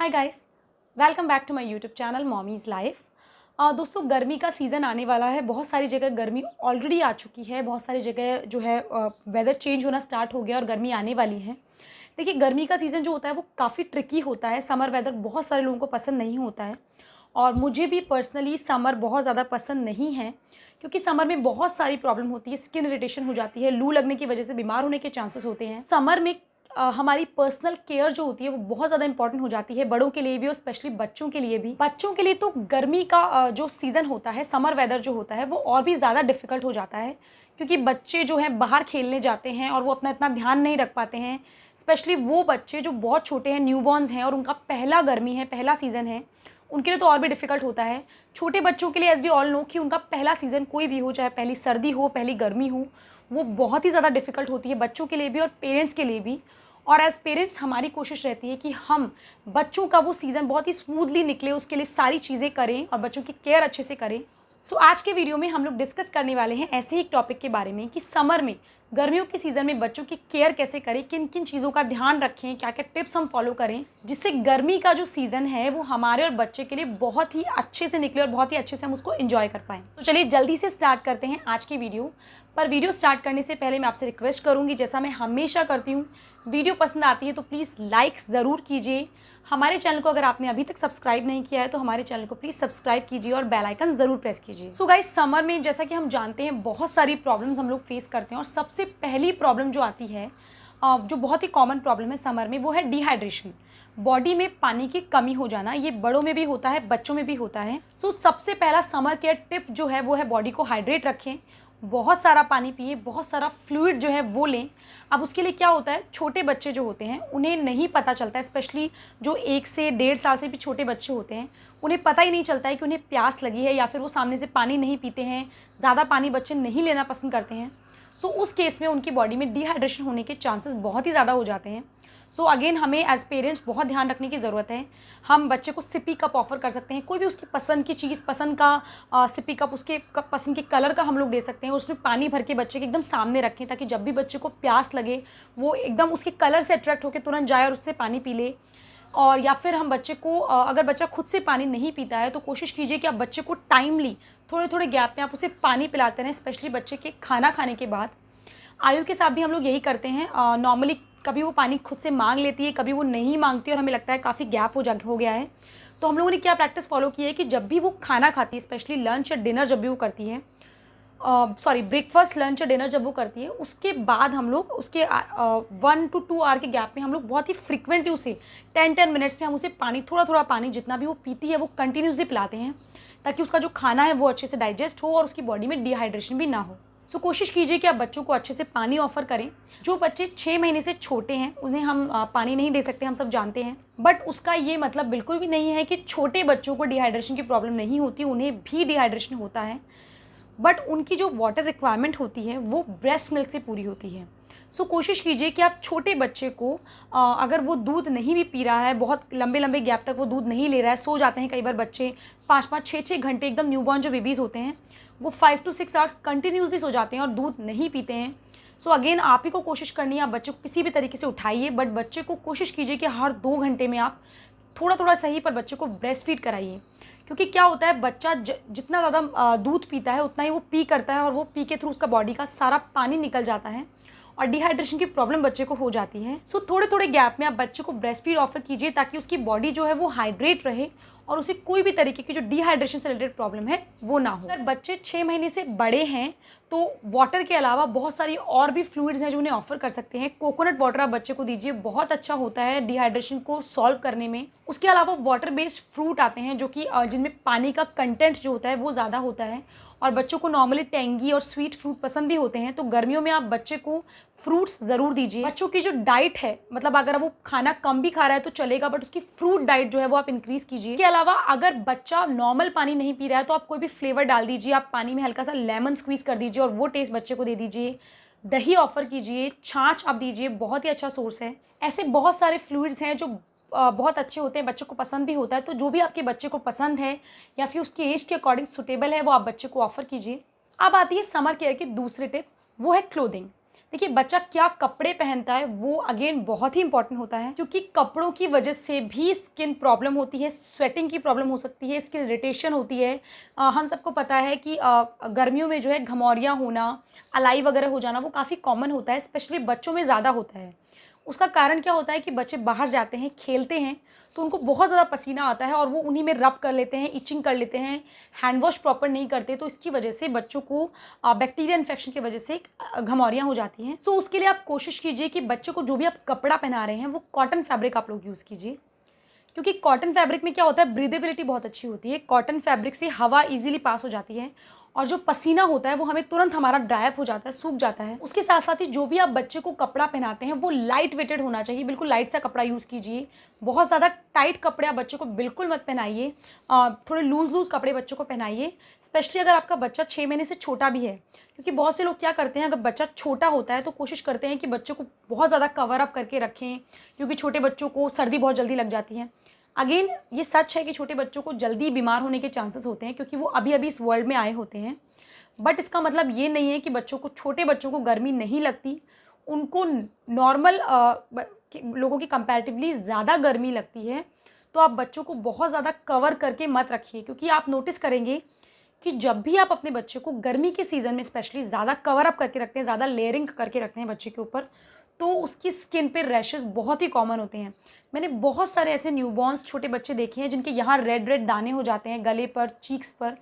Hi guys, welcome back to my YouTube channel Mommy's Life. दोस्तों, गर्मी का season आने वाला है। बहुत सारी जगह गर्मी ऑलरेडी आ चुकी है। बहुत सारी जगह जो है वेदर चेंज होना स्टार्ट हो गया और गर्मी आने वाली है। देखिए, गर्मी का सीज़न जो होता है वो काफ़ी ट्रिकी होता है। समर वेदर बहुत सारे लोगों को पसंद नहीं होता है और मुझे भी पर्सनली समर बहुत ज़्यादा पसंद नहीं है, क्योंकि समर में बहुत सारी प्रॉब्लम होती है। स्किन इरिटेशन हो जाती है, लू लगने की वजह से बीमार होने के चांसेस होते हैं। समर में हमारी पर्सनल केयर जो होती है वो बहुत ज़्यादा इंपॉर्टेंट हो जाती है, बड़ों के लिए भी और स्पेशली बच्चों के लिए भी। बच्चों के लिए तो गर्मी का जो सीज़न होता है, समर वेदर जो होता है वो और भी ज़्यादा डिफ़िकल्ट हो जाता है, क्योंकि बच्चे जो हैं बाहर खेलने जाते हैं और वो अपना इतना ध्यान नहीं रख पाते हैं। स्पेशली वो बच्चे जो बहुत छोटे हैं, न्यूबॉर्न्स हैं और उनका पहला गर्मी है, पहला सीज़न है, उनके लिए तो और भी डिफ़िकल्ट होता है। छोटे बच्चों के लिए एज़ वी ऑल नो कि उनका पहला सीज़न कोई भी हो, चाहे पहली सर्दी हो, पहली गर्मी हो, वो बहुत ही ज़्यादा डिफ़िकल्ट होती है बच्चों के लिए भी और पेरेंट्स के लिए भी। और एज़ पेरेंट्स हमारी कोशिश रहती है कि हम बच्चों का वो सीज़न बहुत ही स्मूथली निकले, उसके लिए सारी चीज़ें करें और बच्चों की केयर अच्छे से करें। सो आज के वीडियो में हम लोग डिस्कस करने वाले हैं ऐसे ही एक टॉपिक के बारे में कि समर में, गर्मियों के सीज़न में बच्चों की केयर कैसे करें, किन किन चीज़ों का ध्यान रखें, क्या क्या टिप्स हम फॉलो करें, जिससे गर्मी का जो सीज़न है वो हमारे और बच्चे के लिए बहुत ही अच्छे से निकले और बहुत ही अच्छे से हम उसको एंजॉय कर पाएँ। तो चलिए जल्दी से स्टार्ट करते हैं आज की वीडियो। पर वीडियो स्टार्ट करने से पहले मैं आपसे रिक्वेस्ट करूंगी, जैसा मैं हमेशा करती हूँ, वीडियो पसंद आती है तो प्लीज़ लाइक ज़रूर कीजिए। हमारे चैनल को अगर आपने अभी तक सब्सक्राइब नहीं किया है तो हमारे चैनल को प्लीज़ सब्सक्राइब कीजिए और बेल आइकन ज़रूर प्रेस कीजिए। सो गाइस, समर में जैसा कि हम जानते हैं बहुत सारी प्रॉब्लम्स हम लोग फेस करते हैं और सबसे पहली प्रॉब्लम जो आती है, जो बहुत ही कॉमन प्रॉब्लम है समर में, वो है डिहाइड्रेशन। बॉडी में पानी की कमी हो जाना। ये बड़ों में भी होता है, बच्चों में भी होता है। सो सबसे पहला समर केयर टिप जो है वो है बॉडी को हाइड्रेट रखें, बहुत सारा पानी पिए, बहुत सारा फ्लूइड जो है वो लें। अब उसके लिए क्या होता है, छोटे बच्चे जो होते हैं उन्हें नहीं पता चलता है, स्पेशली जो 1 से 1.5 साल से भी छोटे बच्चे होते हैं, उन्हें पता ही नहीं चलता है कि उन्हें प्यास लगी है, या फिर वो सामने से पानी नहीं पीते हैं, ज़्यादा पानी बच्चे नहीं लेना पसंद करते हैं। सो उस केस में उनकी बॉडी में डिहाइड्रेशन होने के चांसेस बहुत ही ज़्यादा हो जाते हैं। सो अगेन हमें एज पेरेंट्स बहुत ध्यान रखने की ज़रूरत है। हम बच्चे को सिपी कप ऑफर कर सकते हैं, कोई भी उसकी पसंद की चीज़, पसंद का सिपी कप, उसके पसंद के कलर का हम लोग दे सकते हैं। उसमें पानी भर के बच्चे के एकदम सामने रखें, ताकि जब भी बच्चे को प्यास लगे वो एकदम उसके कलर से अट्रैक्ट होकर तुरंत जाए और उससे पानी पी ले। और या फिर हम बच्चे को, अगर बच्चा खुद से पानी नहीं पीता है तो कोशिश कीजिए कि आप बच्चे को टाइमली थोड़े थोड़े गैप में आप उसे पानी पिलाते रहें, स्पेशली बच्चे के खाना खाने के बाद। आयु के साथ भी हम लोग यही करते हैं। नॉर्मली कभी वो पानी खुद से मांग लेती है, कभी वो नहीं मांगती और हमें लगता है काफ़ी गैप हो गया है, तो हम लोगों ने क्या प्रैक्टिस फॉलो की है कि जब भी वो खाना खाती है, स्पेशली लंच या डिनर जब भी वो करती है, ब्रेकफास्ट, लंच या डिनर जब वो करती है, उसके बाद हम लोग उसके 1 to 2 आवर के गैप में हम लोग बहुत ही फ्रिक्वेंटली उसे 10 मिनट्स में हम उसे पानी, थोड़ा थोड़ा पानी जितना भी वो पीती है वो कंटिन्यूसली पिलाते हैं, ताकि उसका जो खाना है वो अच्छे से डाइजेस्ट हो और उसकी बॉडी में डिहाइड्रेशन भी ना हो। सो कोशिश कीजिए कि आप बच्चों को अच्छे से पानी ऑफर करें। जो बच्चे 6 महीने से छोटे हैं उन्हें हम पानी नहीं दे सकते, हम सब जानते हैं, बट उसका ये मतलब बिल्कुल भी नहीं है कि छोटे बच्चों को डिहाइड्रेशन की प्रॉब्लम नहीं होती, उन्हें भी डिहाइड्रेशन होता है, बट उनकी जो वाटर रिक्वायरमेंट होती है वो ब्रेस्ट मिल्क से पूरी होती है। सो कोशिश कीजिए कि आप छोटे बच्चे को, अगर वो दूध नहीं भी पी रहा है, बहुत लंबे लंबे गैप तक वो दूध नहीं ले रहा है, सो जाते हैं कई बार बच्चे 5-5, 6-6 घंटे, एकदम न्यूबॉर्न जो बेबीज़ होते हैं वो 5 to 6 आवर्स कंटिन्यूसली सो जाते हैं और दूध नहीं पीते हैं। सो अगेन आप ही को कोशिश करनी है, आप बच्चे को किसी भी तरीके से उठाइए, बट बच्चे को कोशिश कीजिए कि हर 2 घंटे में आप थोड़ा थोड़ा सही पर बच्चे को ब्रेस्ट फीड कराइए। क्योंकि क्या होता है, बच्चा जितना ज़्यादा दूध पीता है उतना ही वो पी करता है और वो पी के थ्रू उसका बॉडी का सारा पानी निकल जाता है और डिहाइड्रेशन की प्रॉब्लम बच्चे को हो जाती है। सो थोड़े थोड़े गैप में आप बच्चे को ब्रेस्ट फीड ऑफर कीजिए, ताकि उसकी बॉडी जो है वो हाइड्रेट रहे और उसे कोई भी तरीके की जो डिहाइड्रेशन से रिलेटेड प्रॉब्लम है वो ना हो। अगर बच्चे 6 महीने से बड़े हैं तो वाटर के अलावा बहुत सारी और भी फ्लूइड्स हैं जो उन्हें ऑफर कर सकते हैं। कोकोनट वाटर आप बच्चे को दीजिए, बहुत अच्छा होता है डिहाइड्रेशन को सॉल्व करने में। उसके अलावा वाटर बेस्ड फ्रूट आते हैं जो कि जिनमें पानी का कंटेंट जो होता है वो ज़्यादा होता है और बच्चों को नॉर्मली टेंगी और स्वीट फ्रूट पसंद भी होते हैं, तो गर्मियों में आप बच्चे को फ्रूट्स ज़रूर दीजिए। बच्चों की जो डाइट है, मतलब अगर वो खाना कम भी खा रहा है तो चलेगा, बट उसकी फ्रूट डाइट जो है वो आप इंक्रीज़ कीजिए। इसके अलावा अगर बच्चा नॉर्मल पानी नहीं पी रहा है तो आप कोई भी फ्लेवर डाल दीजिए, आप पानी में हल्का सा लेमन स्क्वीज़ कर दीजिए और वो टेस्ट बच्चे को दे दीजिए। दही ऑफर कीजिए, छाछ आप दीजिए, बहुत ही अच्छा सोर्स है। ऐसे बहुत सारे फ्लूइड्स हैं जो बहुत अच्छे होते हैं, बच्चों को पसंद भी होता है, तो जो भी आपके बच्चे को पसंद है या फिर उसके एज के अकॉर्डिंग सुटेबल है वो आप बच्चे को ऑफर कीजिए। अब आती है समर केयर की दूसरी टिप, वो है क्लोथिंग। देखिए बच्चा क्या कपड़े पहनता है वो अगेन बहुत ही इंपॉर्टेंट होता है, क्योंकि कपड़ों की वजह से भी स्किन प्रॉब्लम होती है, स्वेटिंग की प्रॉब्लम हो सकती है, स्किन इरिटेशन होती है। हम सबको पता है कि गर्मियों में जो है घमौरियाँ होना, अलाई वगैरह हो जाना वो काफ़ी कॉमन होता है, स्पेशली बच्चों में ज़्यादा होता है। उसका कारण क्या होता है कि बच्चे बाहर जाते हैं, खेलते हैं, तो उनको बहुत ज़्यादा पसीना आता है और वो उन्हीं में रब कर लेते हैं, इचिंग कर लेते हैं, हैंड वॉश प्रॉपर नहीं करते, तो इसकी वजह से बच्चों को बैक्टीरिया इन्फेक्शन की वजह से घमौरियाँ हो जाती हैं। सो उसके लिए आप कोशिश कीजिए कि बच्चे को जो भी आप कपड़ा पहना रहे हैं वो कॉटन फैब्रिक आप लोग यूज़ कीजिए, क्योंकि कॉटन फैब्रिक में क्या होता है, ब्रीदेबिलिटी बहुत अच्छी होती है। कॉटन फैब्रिक से हवा इजीली पास हो जाती है और जो पसीना होता है वो हमें तुरंत हमारा ड्राई अप हो जाता है, सूख जाता है। उसके साथ साथ ही जो भी आप बच्चे को कपड़ा पहनाते हैं वो लाइट वेटेड होना चाहिए, बिल्कुल लाइट सा कपड़ा यूज़ कीजिए। बहुत ज़्यादा टाइट कपड़े आप बच्चों को बिल्कुल मत पहनाइए, थोड़े लूज़ लूज़ कपड़े बच्चों को पहनाइए, स्पेशली अगर आपका बच्चा 6 महीने से छोटा भी है, क्योंकि बहुत से लोग क्या करते हैं, अगर बच्चा छोटा होता है तो कोशिश करते हैं कि बच्चे को बहुत ज़्यादा कवर अप करके रखें, क्योंकि छोटे बच्चों को सर्दी बहुत जल्दी लग जाती है। अगेन ये सच है कि छोटे बच्चों को जल्दी बीमार होने के चांसेस होते हैं, क्योंकि वो अभी अभी इस वर्ल्ड में आए होते हैं। बट इसका मतलब ये नहीं है कि छोटे बच्चों को गर्मी नहीं लगती, उनको नॉर्मल लोगों की कंपैरेटिवली ज़्यादा गर्मी लगती है। तो आप बच्चों को बहुत ज़्यादा कवर करके मत रखिए, क्योंकि आप नोटिस करेंगे कि जब भी आप अपने बच्चे को गर्मी के सीज़न में स्पेशली ज़्यादा कवर अप करके रखते हैं, ज़्यादा लेयरिंग करके रखते हैं बच्चे के ऊपर, तो उसकी स्किन पे रैशेस बहुत ही कॉमन होते हैं। मैंने बहुत सारे ऐसे न्यूबॉर्न्स छोटे बच्चे देखे हैं जिनके यहाँ रेड रेड दाने हो जाते हैं गले पर, चीक्स पर,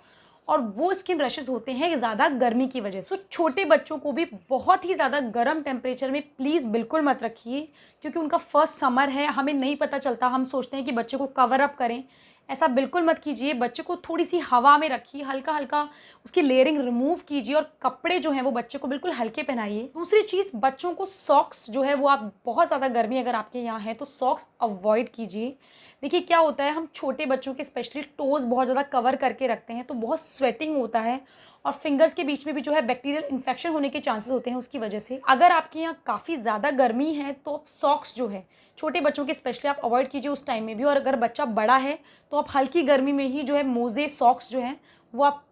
और वो स्किन रैशेस होते हैं ज़्यादा गर्मी की वजह से। छोटे बच्चों को भी बहुत ही ज़्यादा गर्म टेम्परेचर में प्लीज़ बिल्कुल मत रखिए, क्योंकि उनका फर्स्ट समर है, हमें नहीं पता चलता, हम सोचते हैं कि बच्चे को कवर अप करें, ऐसा बिल्कुल मत कीजिए। बच्चे को थोड़ी सी हवा में रखिए, हल्का हल्का उसकी लेयरिंग रिमूव कीजिए और कपड़े जो हैं वो बच्चे को बिल्कुल हल्के पहनाइए। दूसरी चीज़, बच्चों को सॉक्स जो है वो, आप बहुत ज़्यादा गर्मी अगर आपके यहाँ है तो सॉक्स अवॉइड कीजिए। देखिए क्या होता है, हम छोटे बच्चों के स्पेशली टोज़ बहुत ज़्यादा कवर करके रखते हैं, तो बहुत स्वेटिंग होता है और फिंगर्स के बीच में भी जो है बैक्टीरियल इन्फेक्शन होने के चांसेस होते हैं उसकी वजह से। अगर आपके यहाँ काफ़ी ज़्यादा गर्मी है तो आप सॉक्स जो है छोटे बच्चों के स्पेशली आप अवॉइड कीजिए उस टाइम में भी। और अगर बच्चा बड़ा है तो आप हल्की गर्मी में ही जो है मोजे, सॉक्स जो हैं वो आप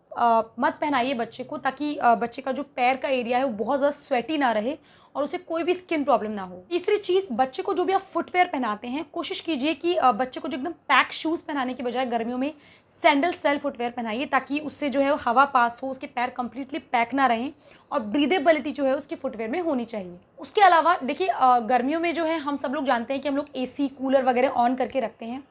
मत पहनाइए बच्चे को, ताकि बच्चे का जो पैर का एरिया है वो बहुत ज़्यादा स्वेटी ना रहे और उसे कोई भी स्किन प्रॉब्लम ना हो। तीसरी चीज़, बच्चे को जो भी आप फुटवेयर पहनाते हैं कोशिश कीजिए कि बच्चे को जो एकदम पैक शूज़ पहनाने के बजाय गर्मियों में सैंडल स्टाइल फुटवेयर पहनाइए, ताकि उससे जो है हवा पास हो, उसके पैर कंप्लीटली पैक ना रहें और ब्रीदेबिलिटी जो है उसके फुटवेयर में होनी चाहिए। उसके अलावा देखिए गर्मियों में जो है हम सब लोग जानते हैं कि हम लोग एसी, कूलर वगैरह ऑन करके रखते हैं,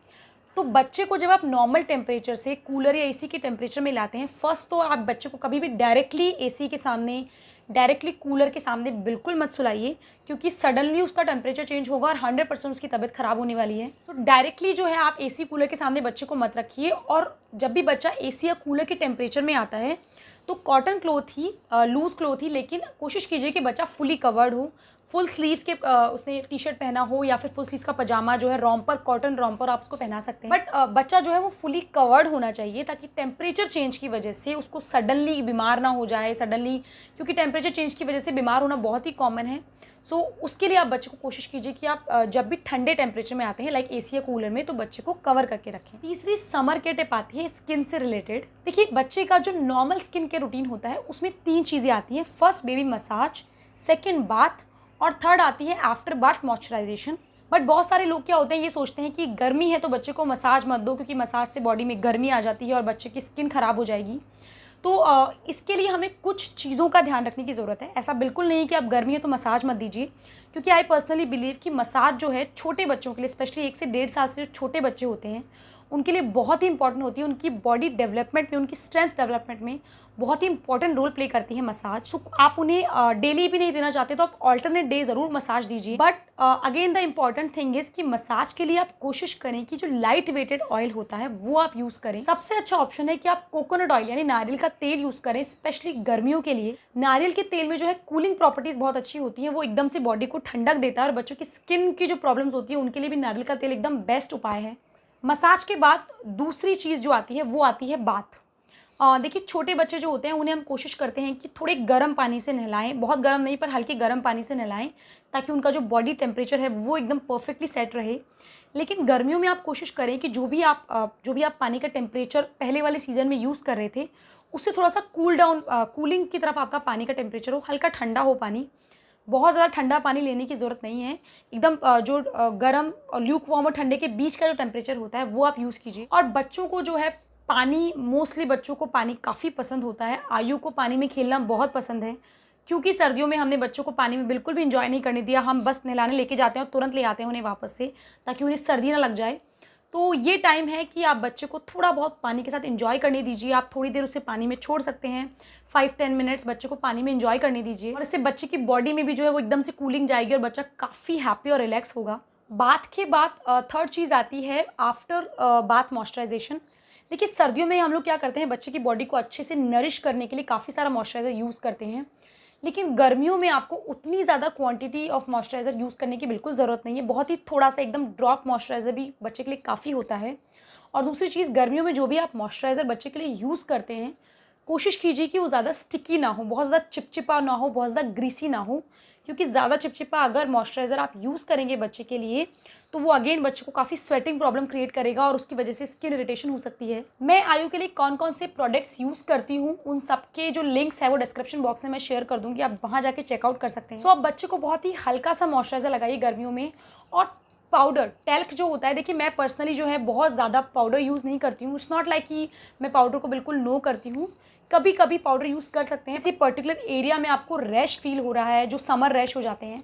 तो बच्चे को जब आप नॉर्मल टेम्परेचर से कूलर या एसी के टेम्परेचर में लाते हैं, फर्स्ट तो आप बच्चे को कभी भी डायरेक्टली एसी के सामने, डायरेक्टली कूलर के सामने बिल्कुल मत सुलाइए, क्योंकि सडनली उसका टेम्परेचर चेंज होगा और 100% उसकी तबीयत ख़राब होने वाली है। सो डायरेक्टली जो है आप एसी कूलर के सामने बच्चे को मत रखिए। और जब भी बच्चा एसी या कूलर के टेम्परेचर में आता है तो कॉटन क्लोथ ही, लूज़ क्लोथ ही, लेकिन कोशिश कीजिए कि बच्चा फुली कवर्ड हो, फुल स्लीव्स के उसने टी शर्ट पहना हो या फिर फुल स्लीव्स का पजामा जो है, रॉम्पर, कॉटन रॉम्पर आप उसको पहना सकते हैं। बट बच्चा जो है वो फुली कवर्ड होना चाहिए, ताकि टेम्परेचर चेंज की वजह से उसको सडनली बीमार ना हो जाए सडनली, क्योंकि टेम्परेचर चेंज की वजह से बीमार होना बहुत ही कॉमन है। सो उसके लिए आप बच्चे को कोशिश कीजिए कि आप जब भी ठंडे टेम्परेचर में आते हैं लाइक एसी या कूलर में, तो बच्चे को कवर करके रखें। तीसरी समर के टिप आती है स्किन से रिलेटेड। देखिए बच्चे का जो नॉर्मल स्किन केयर रूटीन होता है उसमें 3 चीज़ें आती हैं। First baby massage, second bath, और थर्ड आती है आफ्टर बाथ मॉइस्चराइजेशन। बट बहुत सारे लोग क्या होते हैं, ये सोचते हैं कि गर्मी है तो बच्चे को मसाज मत दो, क्योंकि मसाज से बॉडी में गर्मी आ जाती है और बच्चे की स्किन ख़राब हो जाएगी। तो इसके लिए हमें कुछ चीज़ों का ध्यान रखने की ज़रूरत है। ऐसा बिल्कुल नहीं कि आप गर्मी है तो मसाज मत दीजिए, क्योंकि आई पर्सनली बिलीव कि मसाज जो है छोटे बच्चों के लिए, स्पेशली 1 से 1.5 साल से जो छोटे बच्चे होते हैं उनके लिए बहुत ही इंपॉर्टेंट होती है। उनकी बॉडी डेवलपमेंट में, उनकी स्ट्रेंथ डेवलपमेंट में बहुत ही इंपॉर्टेंट रोल प्ले करती है मसाज। सो आप उन्हें डेली भी नहीं देना चाहते तो आप ऑल्टरनेट डे ज़रूर मसाज दीजिए। But again the important thing is कि मसाज के लिए आप कोशिश करें कि जो लाइट वेटेड ऑयल होता है वो आप यूज़ करें। सबसे अच्छा ऑप्शन है कि आप कोकोनट ऑयल यानी नारियल का तेल यूज़ करें, स्पेशली गर्मियों के लिए। नारियल के तेल में जो है कूलिंग प्रॉपर्टीज़ बहुत अच्छी होती हैं, वो एकदम से बॉडी को ठंडक देता है और बच्चों की स्किन की जो प्रॉब्लम्स होती है उनके लिए भी नारियल का तेल एकदम बेस्ट उपाय है। मसाज के बाद दूसरी चीज़ जो आती है वो आती है बाथ। देखिए छोटे बच्चे जो होते हैं उन्हें हम कोशिश करते हैं कि थोड़े गर्म पानी से नहलाएं, बहुत गर्म नहीं पर हल्के गर्म पानी से नहलाएं, ताकि उनका जो बॉडी टेम्परेचर है वो एकदम परफेक्टली सेट रहे। लेकिन गर्मियों में आप कोशिश करें कि जो भी आप पानी का टेम्परेचर पहले वाले सीज़न में यूज़ कर रहे थे उससे थोड़ा सा कूलिंग की तरफ आपका पानी का टेम्परेचर हो, हल्का ठंडा हो पानी। बहुत ज़्यादा ठंडा पानी लेने की ज़रूरत नहीं है। एकदम जो गर्म और ल्यूक वार्म और ठंडे के बीच का जो टेम्परेचर होता है वो आप यूज़ कीजिए। और बच्चों को जो है पानी, मोस्टली बच्चों को पानी काफ़ी पसंद होता है। आयु को पानी में खेलना बहुत पसंद है, क्योंकि सर्दियों में हमने बच्चों को पानी में बिल्कुल भी एंजॉय नहीं करने दिया। हम बस नहलाने लेके जाते हैं और तुरंत ले आते हैं उन्हें वापस से, ताकि उन्हें सर्दी ना लग जाए। तो ये टाइम है कि आप बच्चे को थोड़ा बहुत पानी के साथ एंजॉय करने दीजिए। आप थोड़ी देर उसे पानी में छोड़ सकते हैं, 5-10 मिनट्स बच्चे को पानी में एंजॉय करने दीजिए, और इससे बच्चे की बॉडी में भी जो है वो एकदम से कूलिंग जाएगी और बच्चा काफ़ी हैप्पी और रिलैक्स होगा। बाथ के बाद थर्ड चीज़ आती है आफ्टर बाथ मॉइस्चराइजेशन। देखिए, सर्दियों में हम लोग क्या करते हैं, बच्चे की बॉडी को अच्छे से नरिश करने के लिए काफ़ी सारा मॉइस्चराइज़र यूज़ करते हैं। लेकिन गर्मियों में आपको उतनी ज़्यादा क्वांटिटी ऑफ मॉइस्चराइज़र यूज़ करने की बिल्कुल ज़रूरत नहीं है। बहुत ही थोड़ा सा एकदम ड्रॉप मॉइस्चराइज़र भी बच्चे के लिए काफ़ी होता है। और दूसरी चीज़, गर्मियों में जो भी आप मॉइस्चराइज़र बच्चे के लिए यूज़ करते हैं, कोशिश कीजिए कि वो ज़्यादा स्टिकी ना हो, बहुत ज़्यादा चिपचिपा ना हो, बहुत ज़्यादा ग्रीसी ना हो। क्योंकि ज़्यादा चिपचिपा अगर मॉइस्चराइज़र आप यूज़ करेंगे बच्चे के लिए, तो वो अगेन बच्चे को काफ़ी स्वेटिंग प्रॉब्लम क्रिएट करेगा और उसकी वजह से स्किन इरिटेशन हो सकती है। मैं आयु के लिए कौन कौन से प्रोडक्ट्स यूज़ करती हूँ, उन सब के जो लिंक्स है वो डिस्क्रिप्शन बॉक्स में मैं शेयर कर दूँगी, आप वहाँ जाके चेकआउट कर सकते हैं। सो आप बच्चे को बहुत ही हल्का सा मॉइस्चराइज़र लगाइए गर्मियों में। और पाउडर, टैल्क जो होता है, देखिए मैं पर्सनली जो है बहुत ज़्यादा पाउडर यूज़ नहीं करती हूँ। इट्स नॉट लाइक कि मैं पाउडर को बिल्कुल नो करती हूँ। कभी कभी पाउडर यूज़ कर सकते हैं। किसी पर्टिकुलर एरिया में आपको रैश फील हो रहा है, जो समर रैश हो जाते हैं,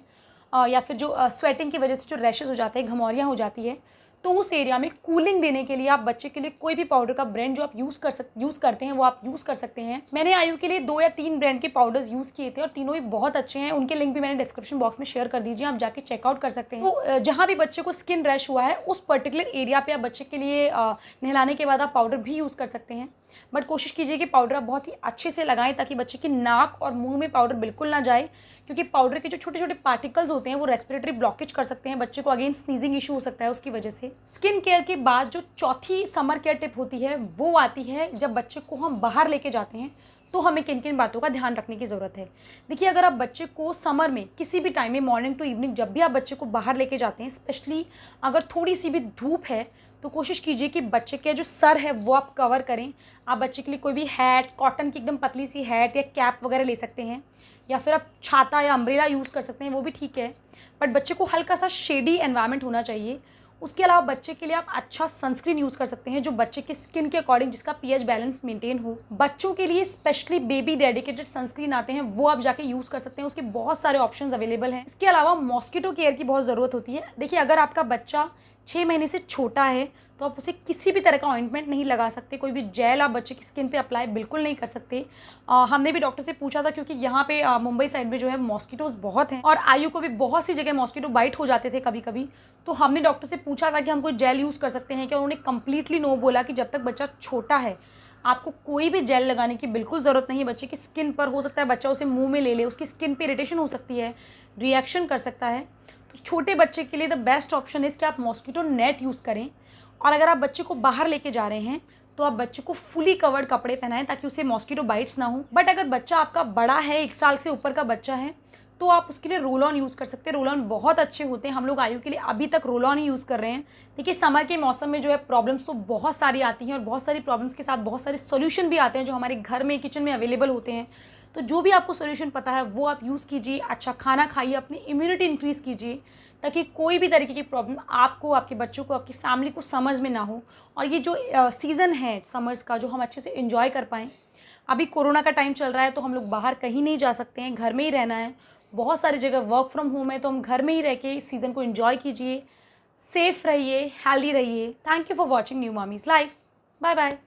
या फिर जो स्वेटिंग की वजह से जो रैशेस हो जाते हैं, घमौरियाँ हो जाती है, तो उस एरिया में कूलिंग देने के लिए आप बच्चे के लिए कोई भी पाउडर का ब्रांड जो आप यूज़ करते हैं वो आप यूज़ कर सकते हैं। मैंने आयु के लिए 2 या 3 ब्रांड के पाउडर्स यूज़ किए थे और तीनों ही बहुत अच्छे हैं। उनके लिंक भी मैंने डिस्क्रिप्शन बॉक्स में शेयर कर दीजिए, आप जाके चेकआउट कर सकते हैं। तो जहाँ भी बच्चे को स्किन रैश हुआ है, उस पर्टिकुलर एरिया पे आप बच्चे के लिए नहलाने के बाद आप पाउडर भी यूज़ कर सकते हैं। बट कोशिश कीजिए कि पाउडर आप बहुत ही अच्छे से लगाएं, ताकि बच्चे की नाक और मुंह में पाउडर बिल्कुल ना जाए, क्योंकि पाउडर के जो छोटे छोटे पार्टिकल्स होते हैं वो रेस्पिरेटरी ब्लॉकेज कर सकते हैं। बच्चे को अगेन स्नीजिंग इशू हो सकता है उसकी वजह से। स्किन केयर के बाद जो चौथी समर केयर टिप होती है वो आती है जब बच्चे को हम बाहर लेके जाते हैं, तो हमें किन किन बातों का ध्यान रखने की ज़रूरत है। देखिए, अगर आप बच्चे को समर में किसी भी टाइम में, मॉर्निंग टू इवनिंग, जब भी आप बच्चे को बाहर लेके जाते हैं, स्पेशली अगर थोड़ी सी भी धूप है, तो कोशिश कीजिए कि बच्चे के जो सर है वो आप कवर करें। आप बच्चे के लिए कोई भी हैट, कॉटन की एकदम पतली सी हैट या कैप वगैरह ले सकते हैं, या फिर आप छाता या अम्ब्रेला यूज़ कर सकते हैं, वो भी ठीक है। बट बच्चे को हल्का सा शेडी एनवायरनमेंट होना चाहिए। उसके अलावा बच्चे के लिए आप अच्छा सनस्क्रीन यूज़ कर सकते हैं, जो बच्चे के स्किन के अकॉर्डिंग, जिसका पीएच बैलेंस मेंटेन हो। बच्चों के लिए स्पेशली बेबी डेडिकेटेड सनस्क्रीन आते हैं, वो आप जाके यूज़ कर सकते हैं। उसके बहुत सारे ऑप्शंस अवेलेबल हैं। इसके अलावा मॉस्किटो केयर की बहुत ज़रूरत होती है। देखिए, अगर आपका बच्चा 6 महीने से छोटा है, तो आप उसे किसी भी तरह का ऑइंटमेंट नहीं लगा सकते, कोई भी जेल आप बच्चे की स्किन पे अप्लाई बिल्कुल नहीं कर सकते। हमने भी डॉक्टर से पूछा था, क्योंकि यहाँ पे मुंबई साइड में जो है मॉस्किटोज़ बहुत हैं और आयु को भी बहुत सी जगह मॉस्किटो बाइट हो जाते थे कभी कभी। तो हमने डॉक्टर से पूछा था कि हम कोई जेल यूज़ कर सकते हैं क्या। उन्होंने कम्प्लीटली नो बोला कि जब तक बच्चा छोटा है आपको कोई भी जेल लगाने की बिल्कुल ज़रूरत नहीं है। बच्चे की स्किन पर हो सकता है बच्चा उसे मुँह में ले ले, उसकी स्किन पर इरिटेशन हो सकती है, रिएक्शन कर सकता है। तो छोटे बच्चे के लिए द बेस्ट ऑप्शन है कि आप मॉस्किटो नेट यूज़ करें। और अगर आप बच्चे को बाहर लेके जा रहे हैं, तो आप बच्चे को फुली कवर्ड कपड़े पहनाएं, ताकि उसे मॉस्किटो बाइट्स ना हो। बट अगर बच्चा आपका बड़ा है, 1 साल से ऊपर का बच्चा है, तो आप उसके लिए रोल ऑन यूज़ कर सकते हैं। रोल ऑन बहुत अच्छे होते हैं। हम लोग आयु के लिए अभी तक रोल ऑन ही यूज़ कर रहे हैं। देखिए, समर के मौसम में जो है प्रॉब्लम्स तो बहुत सारी आती हैं, और बहुत सारी प्रॉब्लम्स के साथ बहुत सारे सोल्यूशन भी आते हैं जो हमारे घर में, किचन में अवेलेबल होते हैं। तो जो भी आपको सोल्यूशन पता है वो आप यूज़ कीजिए। अच्छा खाना खाइए, अपनी इम्यूनिटी इंक्रीज़ कीजिए, ताकि कोई भी तरीके की प्रॉब्लम आपको, आपके बच्चों को, आपकी फैमिली को समर्स में ना हो। और ये जो सीज़न है समर्स का, जो हम अच्छे से एंजॉय कर पाएँ। अभी कोरोना का टाइम चल रहा है, तो हम लोग बाहर कहीं नहीं जा सकते हैं, घर में ही रहना है। बहुत सारी जगह वर्क फ्रॉम होम है, तो हम घर में ही रह के इस सीज़न को एंजॉय कीजिए। सेफ़ रहिए, हेल्दी रहिए। Thank you for watching new Mommy's Life. Bye bye.